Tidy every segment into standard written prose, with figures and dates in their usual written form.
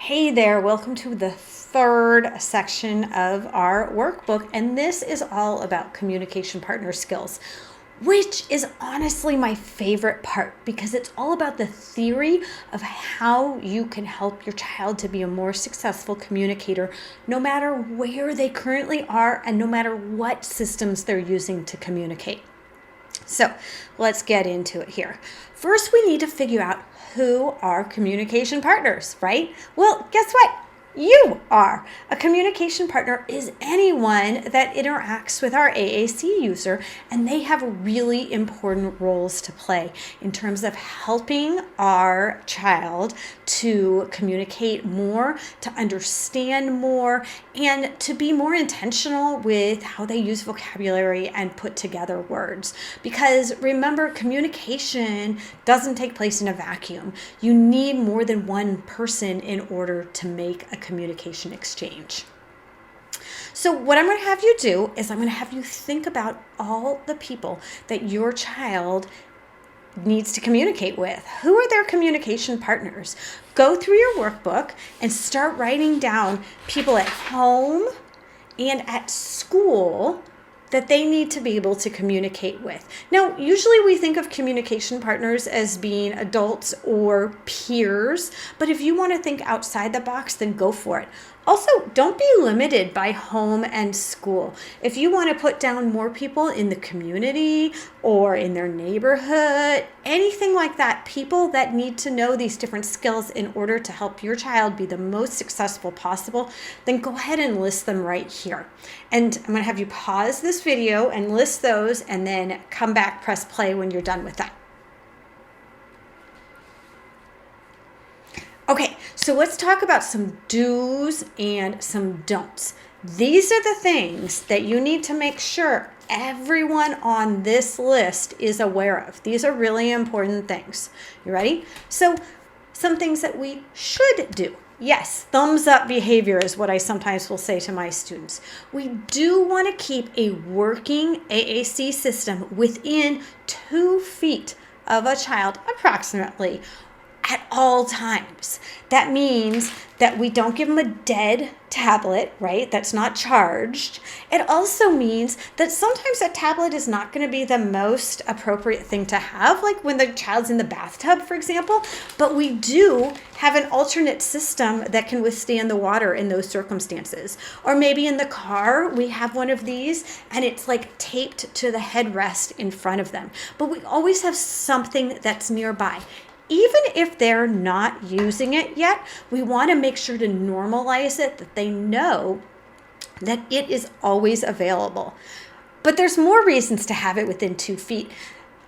Hey there, welcome to the third section of our workbook, and this is all about communication partner skills, which is honestly my favorite part because it's all about the theory of how you can help your child to be a more successful communicator no matter where they currently are and no matter what systems they're using to communicate. So let's get into it here. First, we need to figure out who are communication partners, right? Well, guess what? You are. A communication partner is anyone that interacts with our AAC user, and they have really important roles to play in terms of helping our child to communicate more, to understand more, and to be more intentional with how they use vocabulary and put together words. Because remember, communication doesn't take place in a vacuum. You need more than one person in order to make a communication exchange. So what I'm going to have you do is I'm going to have you think about all the people that your child needs to communicate with. Who are their communication partners? Go through your workbook and start writing down people at home and at school that they need to be able to communicate with. Now, usually we think of communication partners as being adults or peers, but if you want to think outside the box, then go for it. Also, don't be limited by home and school. If you want to put down more people in the community or in their neighborhood, anything like that, people that need to know these different skills in order to help your child be the most successful possible, then go ahead and list them right here. And I'm going to have you pause this video and list those and then come back, press play when you're done with that. Okay, so let's talk about some do's and some don'ts. These are the things that you need to make sure everyone on this list is aware of. These are really important things. You ready? So some things that we should do. Yes, thumbs up behavior is what I sometimes will say to my students. We do want to keep a working AAC system within 2 feet of a child approximately at all times. That means that we don't give them a dead tablet, right? That's not charged. It also means that sometimes a tablet is not going to be the most appropriate thing to have, like when the child's in the bathtub, for example, but we do have an alternate system that can withstand the water in those circumstances. Or maybe in the car, we have one of these and it's like taped to the headrest in front of them. But we always have something that's nearby. Even if they're not using it yet, we want to make sure to normalize it, that they know that it is always available. But there's more reasons to have it within 2 feet.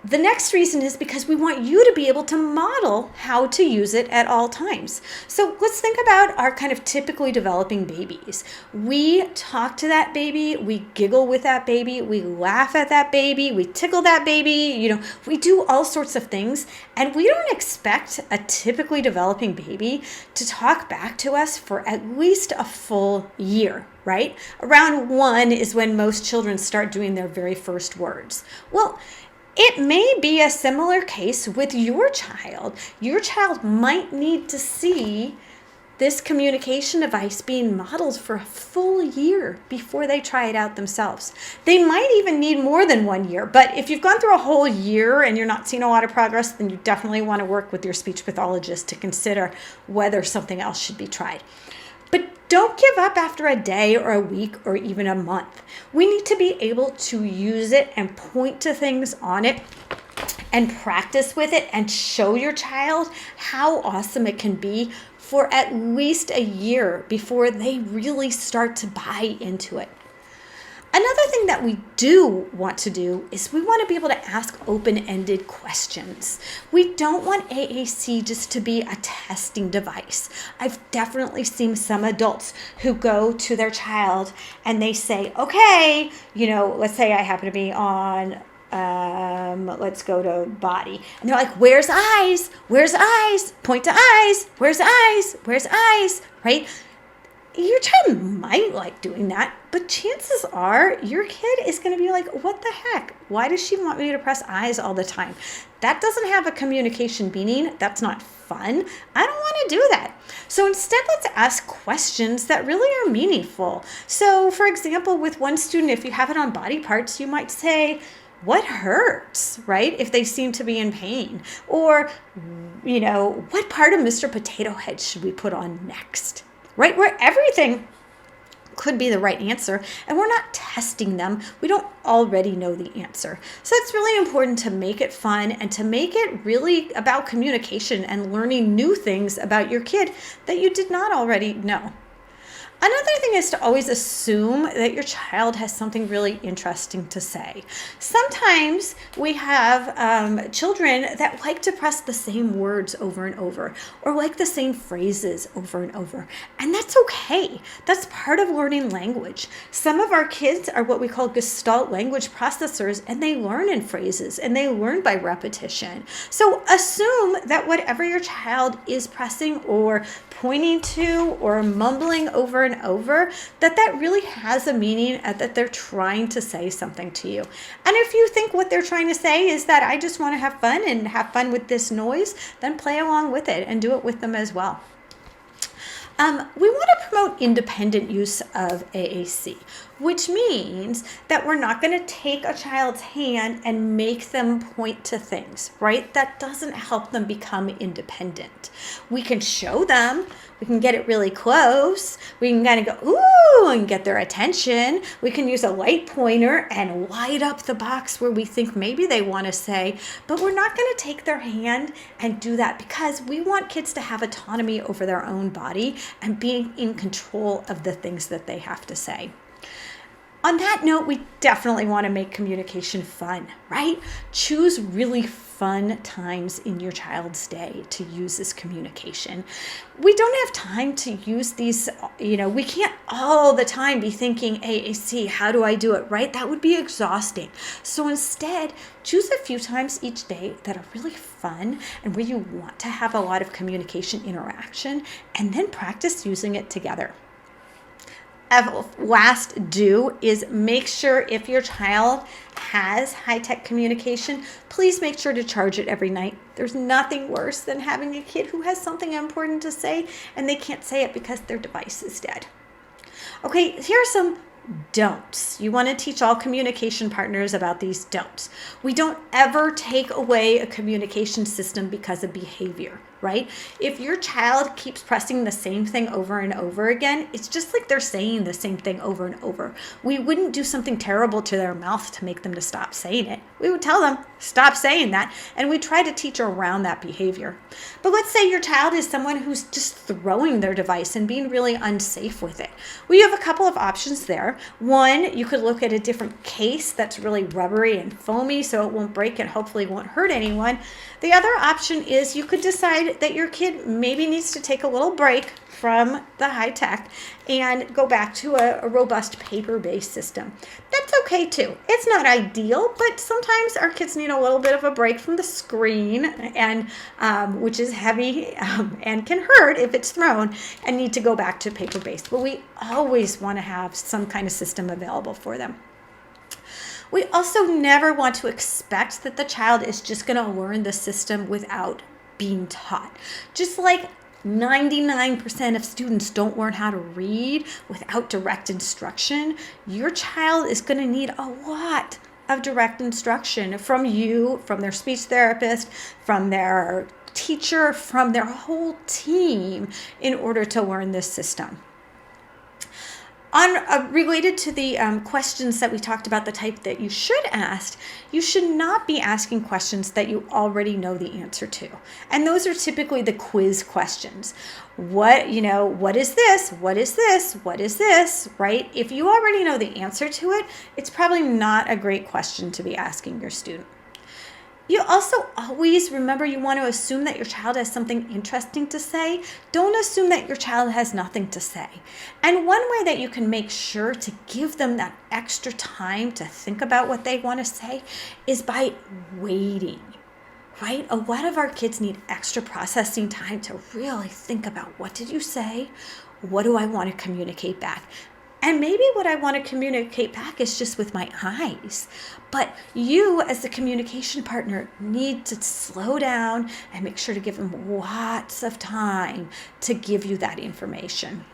The next reason is because we want you to be able to model how to use it at all times. So let's think about our kind of typically developing babies. We talk to that baby, we giggle with that baby, we laugh at that baby, we tickle that baby, we do all sorts of things. And we don't expect a typically developing baby to talk back to us for at least a full year, right? Around 1 is when most children start doing their very first words. Well, it may be a similar case with your child. Your child might need to see this communication device being modeled for a full year before they try it out themselves. They might even need more than 1 year, but if you've gone through a whole year and you're not seeing a lot of progress, then you definitely want to work with your speech pathologist to consider whether something else should be tried. But don't give up after a day or a week or even a month. We need to be able to use it and point to things on it and practice with it and show your child how awesome it can be for at least a year before they really start to buy into it. Another thing that we do want to do is we want to be able to ask open-ended questions. We don't want AAC just to be a testing device. I've definitely seen some adults who go to their child and they say, okay, let's say I happen to be on let's go to body. And they're like, where's eyes? Where's eyes? Point to eyes. Where's eyes? Where's eyes? Right? Your child might like doing that, but chances are your kid is going to be like, what the heck? Why does she want me to press eyes all the time? That doesn't have a communication meaning. That's not fun. I don't want to do that. So instead, let's ask questions that really are meaningful. So for example, with one student, if you have it on body parts, you might say, what hurts, right? If they seem to be in pain. Or, what part of Mr. Potato Head should we put on next, right? Where everything could be the right answer, and we're not testing them. We don't already know the answer. So it's really important to make it fun and to make it really about communication and learning new things about your kid that you did not already know. Another thing is to always assume that your child has something really interesting to say. Sometimes we have children that like to press the same words over and over, or like the same phrases over and over. And that's okay. That's part of learning language. Some of our kids are what we call Gestalt language processors, and they learn in phrases and they learn by repetition. So assume that whatever your child is pressing or pointing to or mumbling over and over, that really has a meaning and that they're trying to say something to you. And if you think what they're trying to say is that I just want to have fun and have fun with this noise, then play along with it and do it with them as well. We want to promote independent use of AAC, which means that we're not going to take a child's hand and make them point to things, right? That doesn't help them become independent. We can show them, we can get it really close, we can kind of go, ooh, and get their attention. We can use a light pointer and light up the box where we think maybe they want to say, but we're not going to take their hand and do that because we want kids to have autonomy over their own body and being in control of the things that they have to say. On that note, we definitely want to make communication fun, right? Choose really fun times in your child's day to use this communication. We don't have time to use these, we can't all the time be thinking, AAC, how do I do it, right? That would be exhausting. So instead, choose a few times each day that are really fun and where you want to have a lot of communication interaction, and then practice using it together. Last do is make sure if your child has high-tech communication, please make sure to charge it every night. There's nothing worse than having a kid who has something important to say and they can't say it because their device is dead. Okay, here are some don'ts. You want to teach all communication partners about these don'ts. We don't ever take away a communication system because of behavior, right? If your child keeps pressing the same thing over and over again, it's just like they're saying the same thing over and over. We wouldn't do something terrible to their mouth to make them to stop saying it. We would tell them, stop saying that, and we try to teach around that behavior. But let's say your child is someone who's just throwing their device and being really unsafe with it. We have a couple of options there. One, you could look at a different case that's really rubbery and foamy so it won't break and hopefully won't hurt anyone. The other option is you could decide that your kid maybe needs to take a little break from the high tech and go back to a robust paper-based system. That's okay too. It's not ideal, but sometimes our kids need a little bit of a break from the screen, and which is heavy and can hurt if it's thrown, and need to go back to paper-based. But we always want to have some kind of system available for them. We also never want to expect that the child is just going to learn the system without being taught. Just like 99% of students don't learn how to read without direct instruction, your child is going to need a lot of direct instruction from you, from their speech therapist, from their teacher, from their whole team in order to learn this system. Related to the questions that we talked about, the type that you should ask, you should not be asking questions that you already know the answer to. And those are typically the quiz questions. What is this? What is this? What is this? Right? If you already know the answer to it, it's probably not a great question to be asking your student. You also always remember you want to assume that your child has something interesting to say. Don't assume that your child has nothing to say. And one way that you can make sure to give them that extra time to think about what they want to say is by waiting, right? A lot of our kids need extra processing time to really think about, what did you say? What do I want to communicate back? And maybe what I want to communicate back is just with my eyes. But you, as the communication partner, need to slow down and make sure to give them lots of time to give you that information.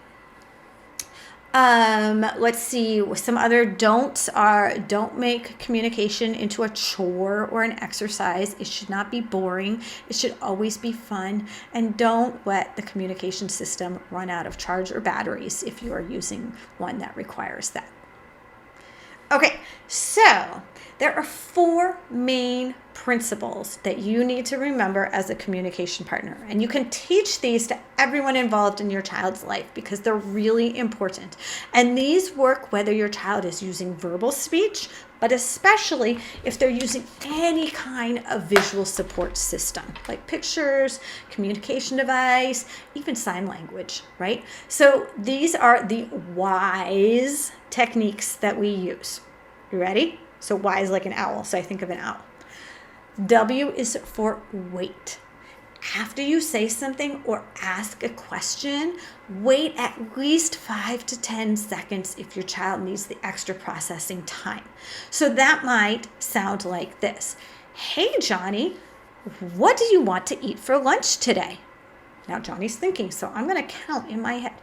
Let's see, some other don'ts are: don't make communication into a chore or an exercise. It should not be boring. It should always be fun. And don't let the communication system run out of charge or batteries if you are using one that requires that. Okay, so there are 4 main principles that you need to remember as a communication partner. And you can teach these to everyone involved in your child's life because they're really important. And these work whether your child is using verbal speech, but especially if they're using any kind of visual support system, like pictures, communication device, even sign language, right? So these are the WISE techniques that we use. You ready? So WISE like an owl, so I think of an owl. W is for wait. After you say something or ask a question, wait at least 5 to 10 seconds if your child needs the extra processing time. So that might sound like this. Hey, Johnny, what do you want to eat for lunch today? Now Johnny's thinking, so I'm going to count in my head.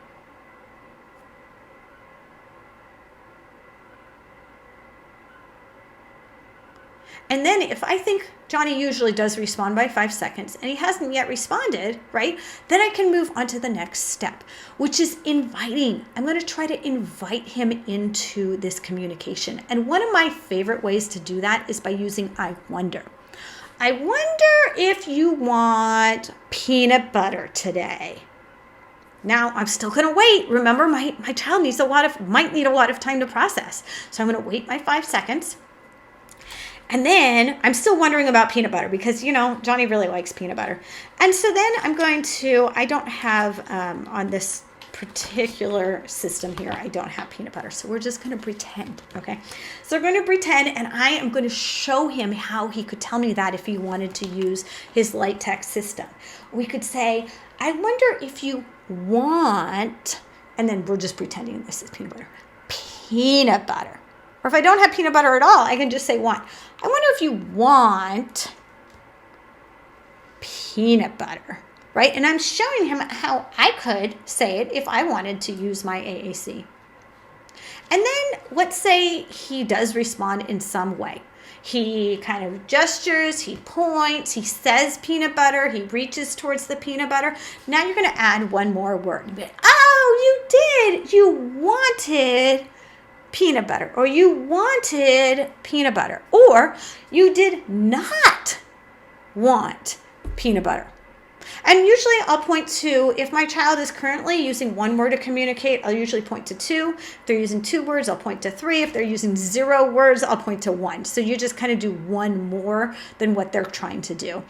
And then if I think Johnny usually does respond by 5 seconds and he hasn't yet responded, right? Then I can move on to the next step, which is inviting. I'm going to try to invite him into this communication. And one of my favorite ways to do that is by using I wonder. I wonder if you want peanut butter today. Now I'm still going to wait. Remember, my child might need a lot of time to process. So I'm going to wait my 5 seconds. And then I'm still wondering about peanut butter because, Johnny really likes peanut butter. And so then I don't have on this particular system here, I don't have peanut butter. So we're just going to pretend, okay? So we're going to pretend, and I am going to show him how he could tell me that if he wanted to use his light text system. We could say, I wonder if you want, and then we're just pretending this is peanut butter. Peanut butter. Or if I don't have peanut butter at all, I can just say want. I wonder if you want peanut butter, right? And I'm showing him how I could say it if I wanted to use my AAC. And then let's say he does respond in some way. He kind of gestures, he points, he says peanut butter, he reaches towards the peanut butter. Now you're going to add one more word. Oh, you did. You wanted peanut butter, or you wanted peanut butter, or you did not want peanut butter. And usually I'll point to, if my child is currently using one word to communicate, I'll usually point to 2. If they're using 2 words, I'll point to 3. If they're using 0 words, I'll point to 1. So you just kind of do one more than what they're trying to do.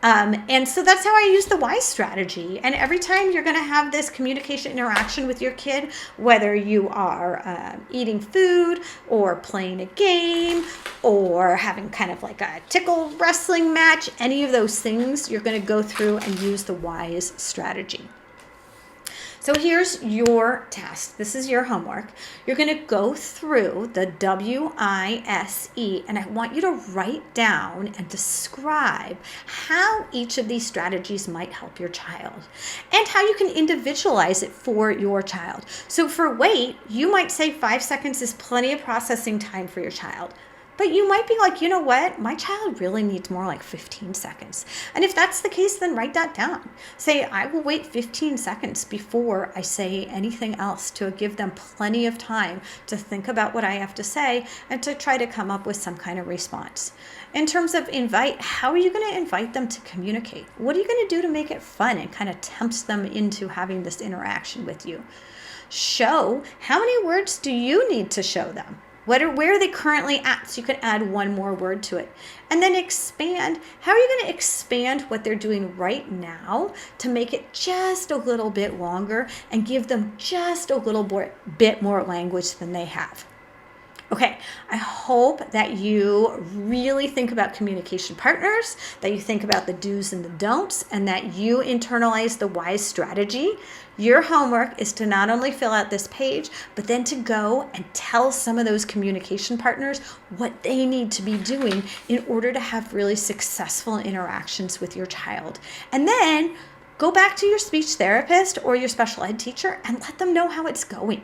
And so that's how I use the WISE strategy. And every time you're going to have this communication interaction with your kid, whether you are eating food or playing a game or having kind of like a tickle wrestling match, any of those things, you're going to go through and use the WISE strategy. So here's your task. This is your homework. You're going to go through the WISE, and I want you to write down and describe how each of these strategies might help your child and how you can individualize it for your child. So for wait, you might say 5 seconds is plenty of processing time for your child. But you might be like, you know what? My child really needs more like 15 seconds. And if that's the case, then write that down. Say, I will wait 15 seconds before I say anything else to give them plenty of time to think about what I have to say and to try to come up with some kind of response. In terms of invite, how are you going to invite them to communicate? What are you going to do to make it fun and kind of tempt them into having this interaction with you? Show, how many words do you need to show them? Where are they currently at? So you can add one more word to it. And then expand. How are you going to expand what they're doing right now to make it just a little bit longer and give them just a little bit more language than they have? Okay, I hope that you really think about communication partners, that you think about the do's and the don'ts, and that you internalize the WISE strategy. Your homework is to not only fill out this page, but then to go and tell some of those communication partners what they need to be doing in order to have really successful interactions with your child. And then go back to your speech therapist or your special ed teacher and let them know how it's going.